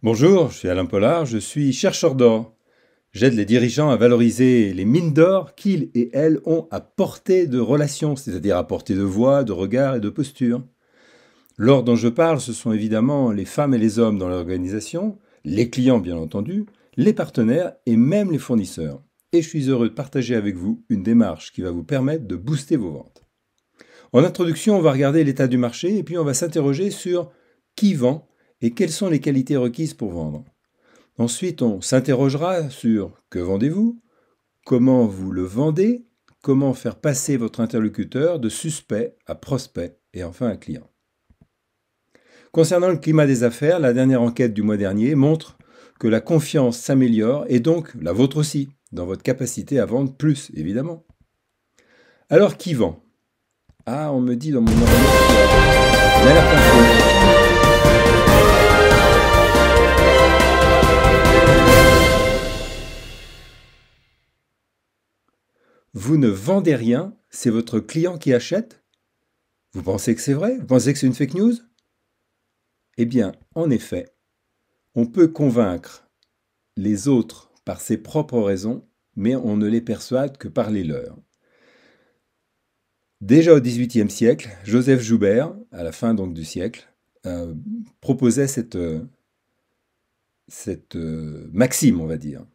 Bonjour, je suis Alain Pollard, je suis chercheur d'or. J'aide les dirigeants à valoriser les mines d'or qu'ils et elles ont à portée de relation, c'est-à-dire à portée de voix, de regard et de posture. L'or dont je parle, ce sont évidemment les femmes et les hommes dans l'organisation, les clients bien entendu, les partenaires et même les fournisseurs. Et je suis heureux de partager avec vous une démarche qui va vous permettre de booster vos ventes. En introduction, on va regarder l'état du marché et puis on va s'interroger sur qui vend et quelles sont les qualités requises pour vendre. Ensuite, on s'interrogera sur que vendez-vous, comment vous le vendez, comment faire passer votre interlocuteur de suspect à prospect et enfin à client. Concernant le climat des affaires, la dernière enquête du mois dernier montre que la confiance s'améliore et donc la vôtre aussi, dans votre capacité à vendre plus, évidemment. Alors qui vend? Ah, on me dit dans mon oreille, l'alerte info. Vous ne vendez rien, c'est votre client qui achète? Vous pensez que c'est vrai? Vous pensez que c'est une fake news? Eh bien, en effet, on peut convaincre les autres par ses propres raisons, mais on ne les persuade que par les leurs. Déjà au XVIIIe siècle, Joseph Joubert, à la fin donc du siècle, proposait cette maxime, on va dire.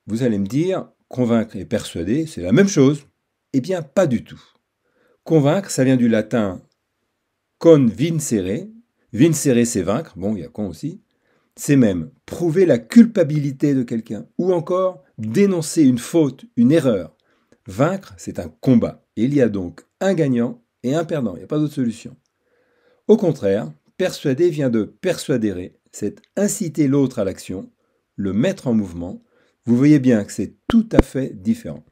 Vous allez me dire, convaincre et persuader, c'est la même chose? Eh bien, pas du tout. Convaincre, ça vient du latin convincere. Vincere, c'est vaincre. Bon, il y a con aussi. C'est même prouver la culpabilité de quelqu'un. Ou encore dénoncer une faute, une erreur. Vaincre, c'est un combat. Et il y a donc un gagnant et un perdant. Il n'y a pas d'autre solution. Au contraire, persuader vient de persuadere. C'est inciter l'autre à l'action, le mettre en mouvement. Vous voyez bien que c'est tout à fait différent.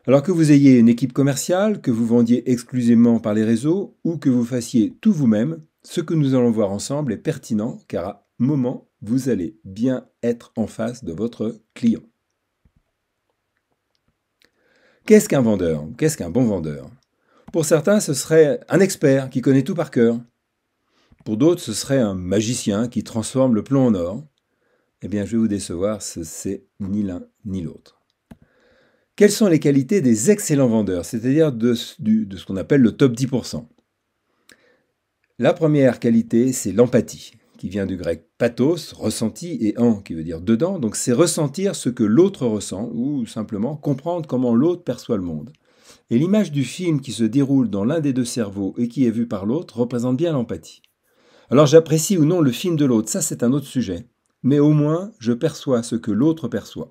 Alors que vous ayez une équipe commerciale, que vous vendiez exclusivement par les réseaux ou que vous fassiez tout vous-même, ce que nous allons voir ensemble est pertinent car à un moment, vous allez bien être en face de votre client. Qu'est-ce qu'un vendeur? Qu'est-ce qu'un bon vendeur? Pour certains, ce serait un expert qui connaît tout par cœur. Pour d'autres, ce serait un magicien qui transforme le plomb en or. Eh bien, je vais vous décevoir, c'est ni l'un ni l'autre. Quelles sont les qualités des excellents vendeurs, c'est-à-dire de ce qu'on appelle le top 10%? La première qualité, c'est l'empathie, qui vient du grec pathos, ressenti, et en, qui veut dire dedans. Donc c'est ressentir ce que l'autre ressent, ou simplement comprendre comment l'autre perçoit le monde. Et l'image du film qui se déroule dans l'un des deux cerveaux et qui est vue par l'autre représente bien l'empathie. Alors j'apprécie ou non le film de l'autre, ça c'est un autre sujet. Mais au moins, je perçois ce que l'autre perçoit.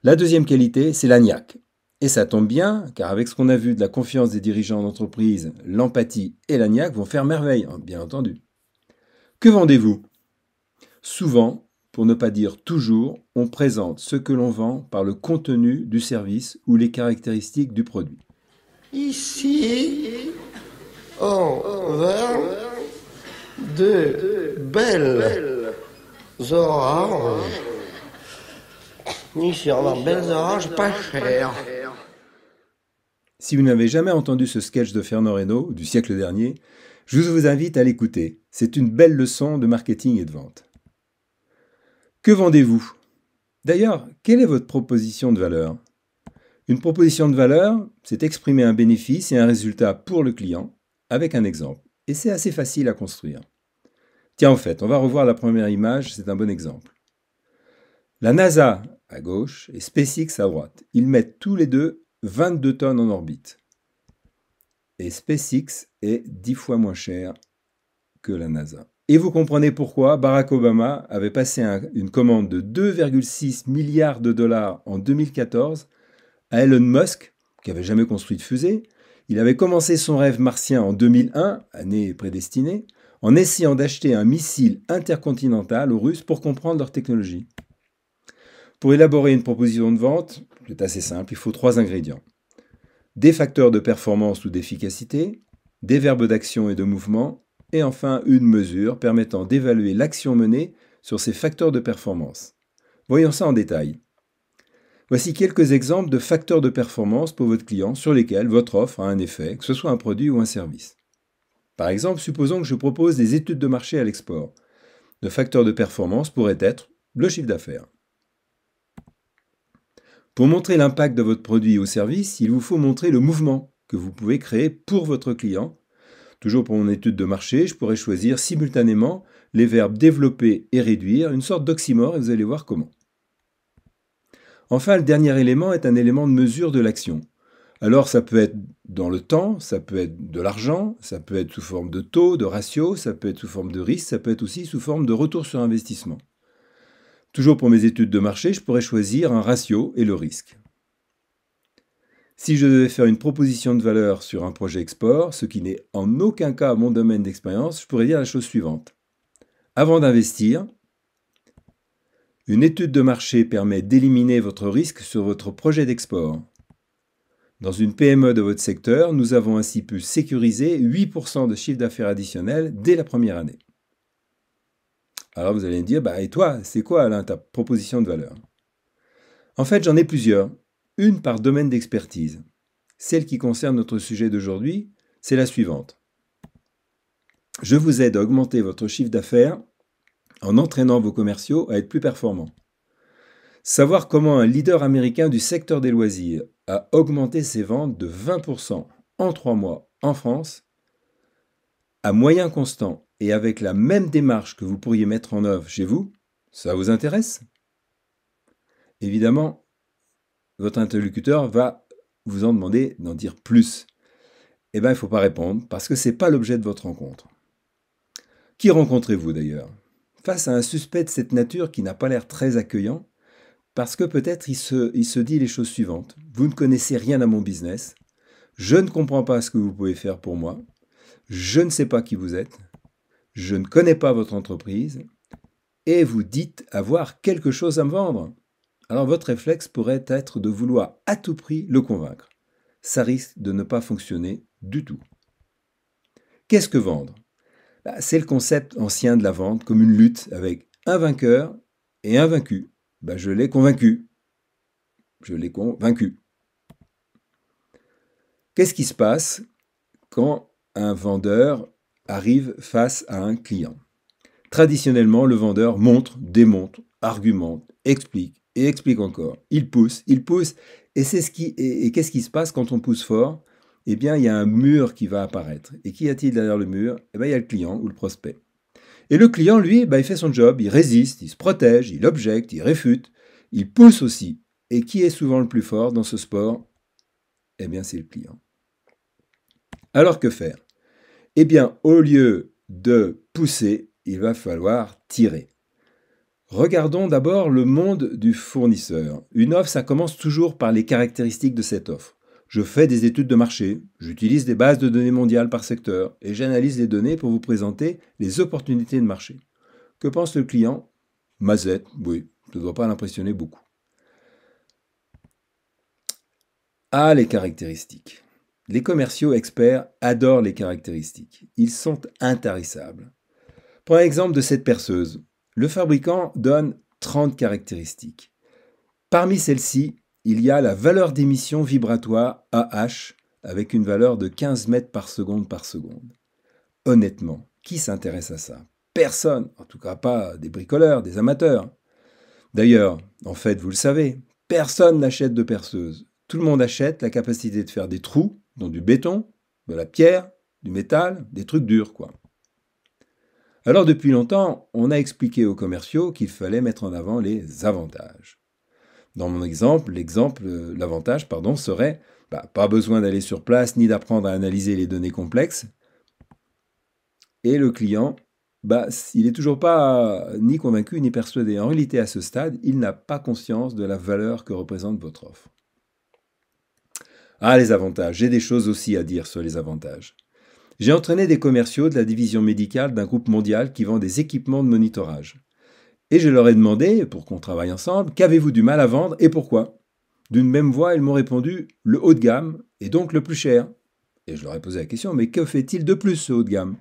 La deuxième qualité, c'est la niaque. Et ça tombe bien, car avec ce qu'on a vu de la confiance des dirigeants d'entreprise, l'empathie et la niaque vont faire merveille, bien entendu. Que vendez-vous? Souvent, pour ne pas dire toujours, on présente ce que l'on vend par le contenu du service ou les caractéristiques du produit. Ici, on vend de belles oranges. Ici, on vend de belles oranges pas chères. Si vous n'avez jamais entendu ce sketch de Fernand Reynaud du siècle dernier, je vous invite à l'écouter. C'est une belle leçon de marketing et de vente. Que vendez-vous? D'ailleurs, quelle est votre proposition de valeur? Une proposition de valeur, c'est exprimer un bénéfice et un résultat pour le client avec un exemple. Et c'est assez facile à construire. Tiens, en fait, on va revoir la première image, c'est un bon exemple. La NASA à gauche et SpaceX à droite. Ils mettent tous les deux 22 tonnes en orbite. Et SpaceX est 10 fois moins cher que la NASA. Et vous comprenez pourquoi Barack Obama avait passé une commande de 2,6 milliards de dollars en 2014 à Elon Musk, qui n'avait jamais construit de fusée. Il avait commencé son rêve martien en 2001, année prédestinée, en essayant d'acheter un missile intercontinental aux Russes pour comprendre leur technologie. Pour élaborer une proposition de vente, c'est assez simple, il faut 3 ingrédients. Des facteurs de performance ou d'efficacité, des verbes d'action et de mouvement, et enfin une mesure permettant d'évaluer l'action menée sur ces facteurs de performance. Voyons ça en détail. Voici quelques exemples de facteurs de performance pour votre client sur lesquels votre offre a un effet, que ce soit un produit ou un service. Par exemple, supposons que je propose des études de marché à l'export. Le facteur de performance pourrait être le chiffre d'affaires. Pour montrer l'impact de votre produit ou service, il vous faut montrer le mouvement que vous pouvez créer pour votre client. Toujours pour mon étude de marché, je pourrais choisir simultanément les verbes développer et réduire, une sorte d'oxymore, et vous allez voir comment. Enfin, le dernier élément est un élément de mesure de l'action. Alors ça peut être dans le temps, ça peut être de l'argent, ça peut être sous forme de taux, de ratio, ça peut être sous forme de risque, ça peut être aussi sous forme de retour sur investissement. Toujours pour mes études de marché, je pourrais choisir un ratio et le risque. Si je devais faire une proposition de valeur sur un projet export, ce qui n'est en aucun cas mon domaine d'expérience, je pourrais dire la chose suivante. Avant d'investir, une étude de marché permet d'éliminer votre risque sur votre projet d'export. Dans une PME de votre secteur, nous avons ainsi pu sécuriser 8% de chiffre d'affaires additionnel dès la première année. Alors vous allez me dire, et toi, c'est quoi Alain, ta proposition de valeur? En fait, j'en ai plusieurs, une par domaine d'expertise. Celle qui concerne notre sujet d'aujourd'hui, c'est la suivante. Je vous aide à augmenter votre chiffre d'affaires en entraînant vos commerciaux à être plus performants. Savoir comment un leader américain du secteur des loisirs a augmenté ses ventes de 20% en 3 mois en France, à moyen constant et avec la même démarche que vous pourriez mettre en œuvre chez vous, ça vous intéresse? Évidemment, votre interlocuteur va vous en demander d'en dire plus. Il ne faut pas répondre parce que ce n'est pas l'objet de votre rencontre. Qui rencontrez-vous d'ailleurs? Face à un suspect de cette nature qui n'a pas l'air très accueillant, parce que peut-être il se dit les choses suivantes. Vous ne connaissez rien à mon business, je ne comprends pas ce que vous pouvez faire pour moi, je ne sais pas qui vous êtes, je ne connais pas votre entreprise, et vous dites avoir quelque chose à me vendre. Alors votre réflexe pourrait être de vouloir à tout prix le convaincre. Ça risque de ne pas fonctionner du tout. Qu'est-ce que vendre? C'est le concept ancien de la vente comme une lutte avec un vainqueur et un vaincu. Je l'ai convaincu. Je l'ai convaincu. Qu'est-ce qui se passe quand un vendeur arrive face à un client? Traditionnellement, le vendeur montre, démontre, argumente, explique et explique encore. Il pousse, et qu'est-ce qui se passe quand on pousse fort? Eh bien, il y a un mur qui va apparaître. Et qu'y a-t-il derrière le mur? Eh bien, il y a le client ou le prospect. Et le client, lui, il fait son job, il résiste, il se protège, il objecte, il réfute, il pousse aussi. Et qui est souvent le plus fort dans ce sport? Eh bien, c'est le client. Alors, que faire? Eh bien, au lieu de pousser, il va falloir tirer. Regardons d'abord le monde du fournisseur. Une offre, ça commence toujours par les caractéristiques de cette offre. Je fais des études de marché, j'utilise des bases de données mondiales par secteur et j'analyse les données pour vous présenter les opportunités de marché. Que pense le client? Mazette, oui, ça ne doit pas l'impressionner beaucoup. Ah, les caractéristiques. Les commerciaux experts adorent les caractéristiques. Ils sont intarissables. Prenons l'exemple de cette perceuse. Le fabricant donne 30 caractéristiques. Parmi celles-ci, il y a la valeur d'émission vibratoire AH avec une valeur de 15 mètres par seconde. Honnêtement, qui s'intéresse à ça? Personne, en tout cas pas des bricoleurs, des amateurs. D'ailleurs, en fait, vous le savez, personne n'achète de perceuse. Tout le monde achète la capacité de faire des trous dans du béton, de la pierre, du métal, des trucs durs, quoi. Alors depuis longtemps, on a expliqué aux commerciaux qu'il fallait mettre en avant les avantages. Dans mon exemple, l'avantage serait pas besoin d'aller sur place ni d'apprendre à analyser les données complexes. Et le client, il n'est toujours pas ni convaincu ni persuadé. En réalité, à ce stade, il n'a pas conscience de la valeur que représente votre offre. Ah, les avantages. J'ai des choses aussi à dire sur les avantages. J'ai entraîné des commerciaux de la division médicale d'un groupe mondial qui vend des équipements de monitorage. Et je leur ai demandé, pour qu'on travaille ensemble, qu'avez-vous du mal à vendre et pourquoi? D'une même voix, ils m'ont répondu « le haut de gamme et donc le plus cher ». Et je leur ai posé la question « mais que fait-il de plus ce haut de gamme ?»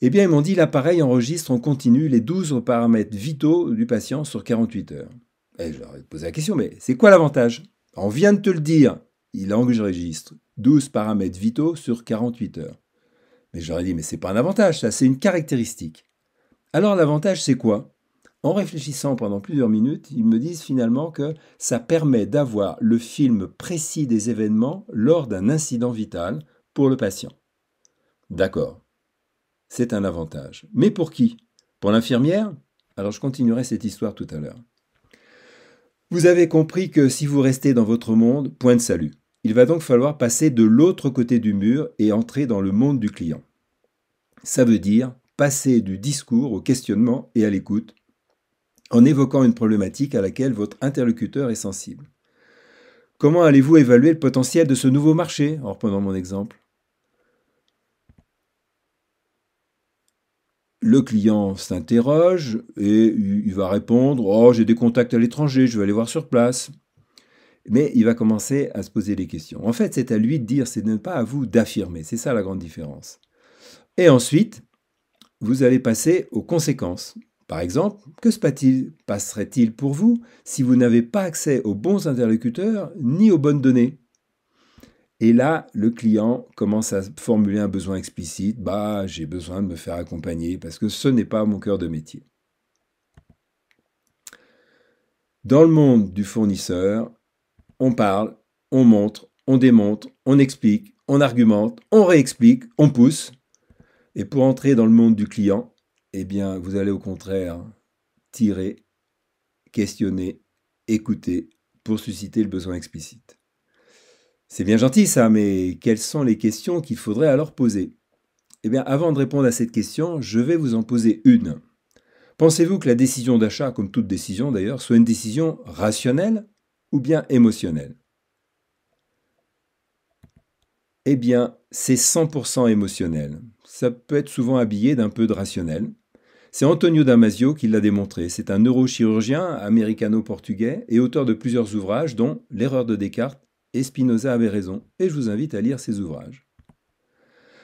Eh bien, ils m'ont dit « l'appareil enregistre en continu les 12 paramètres vitaux du patient sur 48 heures ». Et je leur ai posé la question « mais c'est quoi l'avantage ?» On vient de te le dire, il enregistre 12 paramètres vitaux sur 48 heures. Mais j'aurais dit, mais c'est pas un avantage, ça, c'est une caractéristique. Alors l'avantage, c'est quoi? En réfléchissant pendant plusieurs minutes, ils me disent finalement que ça permet d'avoir le film précis des événements lors d'un incident vital pour le patient. D'accord, c'est un avantage. Mais pour qui? Pour l'infirmière? Alors je continuerai cette histoire tout à l'heure. Vous avez compris que si vous restez dans votre monde, point de salut. Il va donc falloir passer de l'autre côté du mur et entrer dans le monde du client. Ça veut dire passer du discours au questionnement et à l'écoute, en évoquant une problématique à laquelle votre interlocuteur est sensible. Comment allez-vous évaluer le potentiel de ce nouveau marché, en reprenant mon exemple? Le client s'interroge et il va répondre « Oh, j'ai des contacts à l'étranger, je vais aller voir sur place ». Mais il va commencer à se poser des questions. En fait, c'est à lui de dire, c'est pas à vous d'affirmer. C'est ça la grande différence. Et ensuite, vous allez passer aux conséquences. Par exemple, que se passerait-il pour vous si vous n'avez pas accès aux bons interlocuteurs ni aux bonnes données? Et là, le client commence à formuler un besoin explicite. Bah, j'ai besoin de me faire accompagner parce que ce n'est pas mon cœur de métier. Dans le monde du fournisseur, on parle, on montre, on démontre, on explique, on argumente, on réexplique, on pousse. Et pour entrer dans le monde du client, eh bien, vous allez au contraire tirer, questionner, écouter pour susciter le besoin explicite. C'est bien gentil ça, mais quelles sont les questions qu'il faudrait alors poser? Eh bien, avant de répondre à cette question, je vais vous en poser une. Pensez-vous que la décision d'achat, comme toute décision d'ailleurs, soit une décision rationnelle ou bien émotionnelle? Eh bien, c'est 100% émotionnel. Ça peut être souvent habillé d'un peu de rationnel. C'est Antonio Damasio qui l'a démontré. C'est un neurochirurgien américano-portugais et auteur de plusieurs ouvrages, dont L'erreur de Descartes et Spinoza avait raison, et je vous invite à lire ces ouvrages.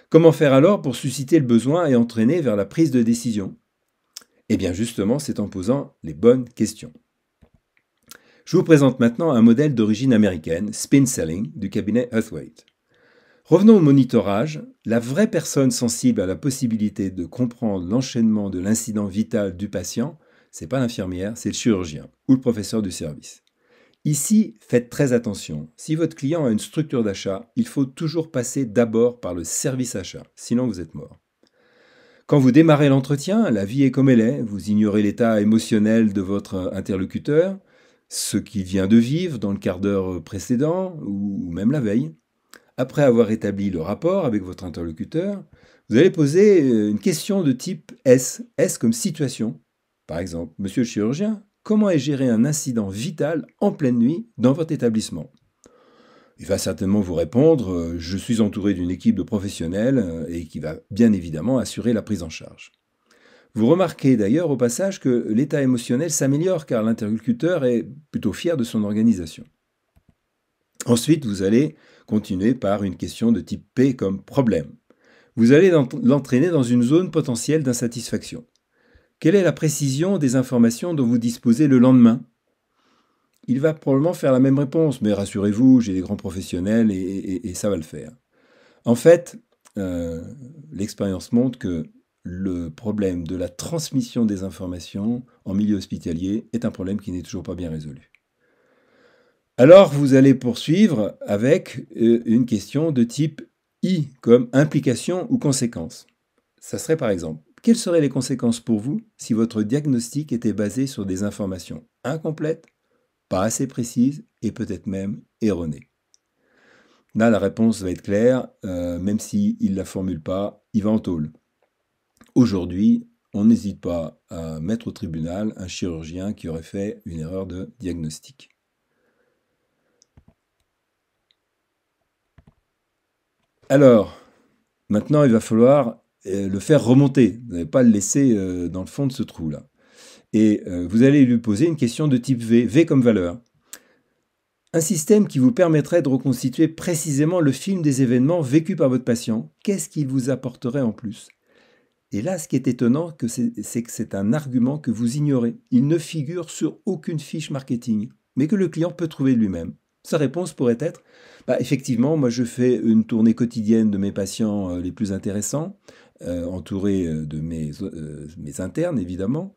Comment faire alors pour susciter le besoin et entraîner vers la prise de décision? Eh bien justement, c'est en posant les bonnes questions. Je vous présente maintenant un modèle d'origine américaine, Spin Selling, du cabinet Huthwaite. Revenons au monitorage. La vraie personne sensible à la possibilité de comprendre l'enchaînement de l'incident vital du patient, c'est pas l'infirmière, c'est le chirurgien ou le professeur du service. Ici, faites très attention. Si votre client a une structure d'achat, il faut toujours passer d'abord par le service achat, sinon vous êtes mort. Quand vous démarrez l'entretien, la vie est comme elle est, vous ignorez l'état émotionnel de votre interlocuteur, ce qu'il vient de vivre dans le quart d'heure précédent ou même la veille. Après avoir établi le rapport avec votre interlocuteur, vous allez poser une question de type S. S comme situation. Par exemple, Monsieur le chirurgien, comment est géré un incident vital en pleine nuit dans votre établissement? Il va certainement vous répondre « Je suis entouré d'une équipe de professionnels et qui va bien évidemment assurer la prise en charge ». Vous remarquez d'ailleurs au passage que l'état émotionnel s'améliore car l'interlocuteur est plutôt fier de son organisation. Ensuite, vous allez continuer par une question de type P comme problème. Vous allez l'entraîner dans une zone potentielle d'insatisfaction. Quelle est la précision des informations dont vous disposez le lendemain? Il va probablement faire la même réponse, mais rassurez-vous, j'ai des grands professionnels et ça va le faire. En fait, l'expérience montre que le problème de la transmission des informations en milieu hospitalier est un problème qui n'est toujours pas bien résolu. Alors, vous allez poursuivre avec une question de type I, comme implication ou conséquence. Ça serait par exemple, quelles seraient les conséquences pour vous si votre diagnostic était basé sur des informations incomplètes, pas assez précises et peut-être même erronées? Là, la réponse va être claire, même s'il ne la formule pas, il va en tôle. Aujourd'hui, on n'hésite pas à mettre au tribunal un chirurgien qui aurait fait une erreur de diagnostic. Alors, maintenant, il va falloir le faire remonter. Vous n'allez pas le laisser dans le fond de ce trou-là. Et vous allez lui poser une question de type V, V comme valeur. Un système qui vous permettrait de reconstituer précisément le film des événements vécus par votre patient. Qu'est-ce qu'il vous apporterait en plus? Et là, ce qui est étonnant, c'est que c'est un argument que vous ignorez. Il ne figure sur aucune fiche marketing, mais que le client peut trouver lui-même. Sa réponse pourrait être effectivement, moi je fais une tournée quotidienne de mes patients les plus intéressants, entouré de mes internes évidemment,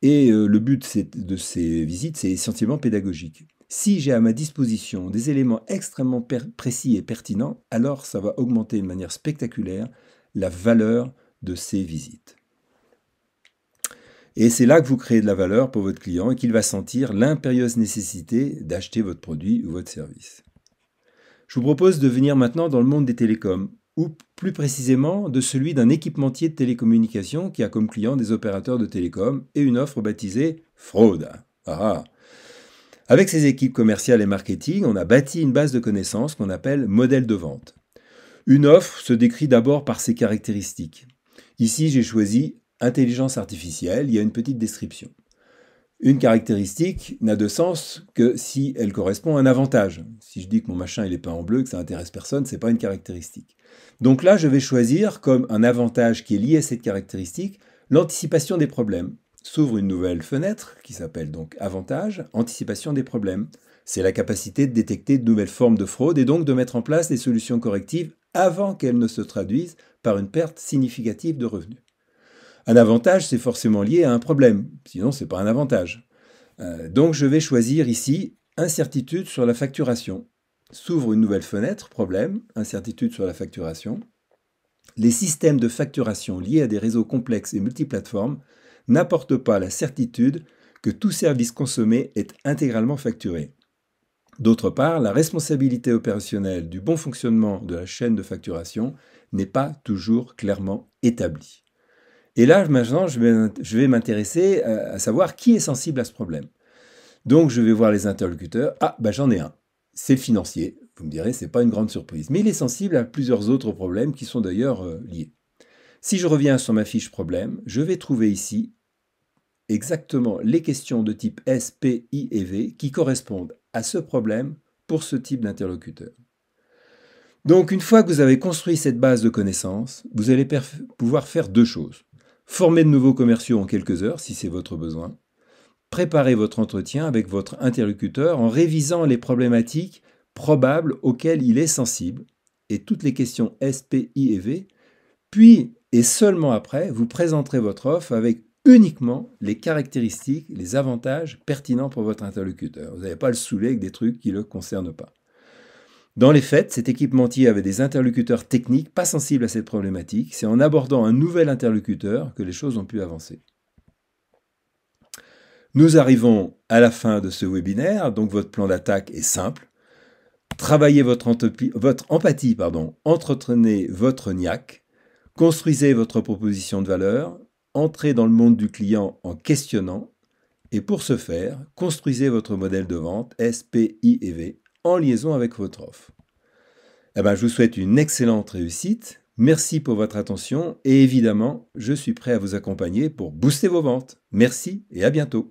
et le but de ces visites, c'est essentiellement pédagogique. Si j'ai à ma disposition des éléments extrêmement précis et pertinents, alors ça va augmenter de manière spectaculaire la valeur de ces visites. Et c'est là que vous créez de la valeur pour votre client et qu'il va sentir l'impérieuse nécessité d'acheter votre produit ou votre service. Je vous propose de venir maintenant dans le monde des télécoms, ou plus précisément de celui d'un équipementier de télécommunications qui a comme client des opérateurs de télécom et une offre baptisée fraude. Avec ses équipes commerciales et marketing, on a bâti une base de connaissances qu'on appelle modèle de vente. Une offre se décrit d'abord par ses caractéristiques. Ici, j'ai choisi intelligence artificielle, il y a une petite description. Une caractéristique n'a de sens que si elle correspond à un avantage. Si je dis que mon machin il est peint en bleu, que ça intéresse personne, c'est pas une caractéristique. Donc là, je vais choisir comme un avantage qui est lié à cette caractéristique l'anticipation des problèmes. S'ouvre une nouvelle fenêtre qui s'appelle donc avantage, anticipation des problèmes. C'est la capacité de détecter de nouvelles formes de fraude et donc de mettre en place des solutions correctives avant qu'elles ne se traduisent par une perte significative de revenus. Un avantage, c'est forcément lié à un problème, sinon c'est pas un avantage. Donc je vais choisir ici incertitude sur la facturation. S'ouvre une nouvelle fenêtre, problème, incertitude sur la facturation. Les systèmes de facturation liés à des réseaux complexes et multiplateformes n'apportent pas la certitude que tout service consommé est intégralement facturé. D'autre part, la responsabilité opérationnelle du bon fonctionnement de la chaîne de facturation n'est pas toujours clairement établie. Et là, maintenant, je vais m'intéresser à savoir qui est sensible à ce problème. Donc, je vais voir les interlocuteurs. J'en ai un. C'est le financier. Vous me direz, ce n'est pas une grande surprise. Mais il est sensible à plusieurs autres problèmes qui sont d'ailleurs liés. Si je reviens sur ma fiche problème, je vais trouver ici exactement les questions de type S, P, I et V qui correspondent à ce problème pour ce type d'interlocuteur. Donc, une fois que vous avez construit cette base de connaissances, vous allez pouvoir faire deux choses. Former de nouveaux commerciaux en quelques heures, si c'est votre besoin. Préparez votre entretien avec votre interlocuteur en révisant les problématiques probables auxquelles il est sensible et toutes les questions S, P, I et V. Puis, et seulement après, vous présenterez votre offre avec uniquement les caractéristiques, les avantages pertinents pour votre interlocuteur. Vous n'allez pas le saouler avec des trucs qui ne le concernent pas. Dans les faits, cet équipementier avait des interlocuteurs techniques pas sensibles à cette problématique. C'est en abordant un nouvel interlocuteur que les choses ont pu avancer. Nous arrivons à la fin de ce webinaire, donc votre plan d'attaque est simple. Travaillez votre empathie, entretenez votre niaque, construisez votre proposition de valeur, entrez dans le monde du client en questionnant, et pour ce faire, construisez votre modèle de vente S, P, I et V en liaison avec votre offre. Je vous souhaite une excellente réussite. Merci pour votre attention et évidemment, je suis prêt à vous accompagner pour booster vos ventes. Merci et à bientôt.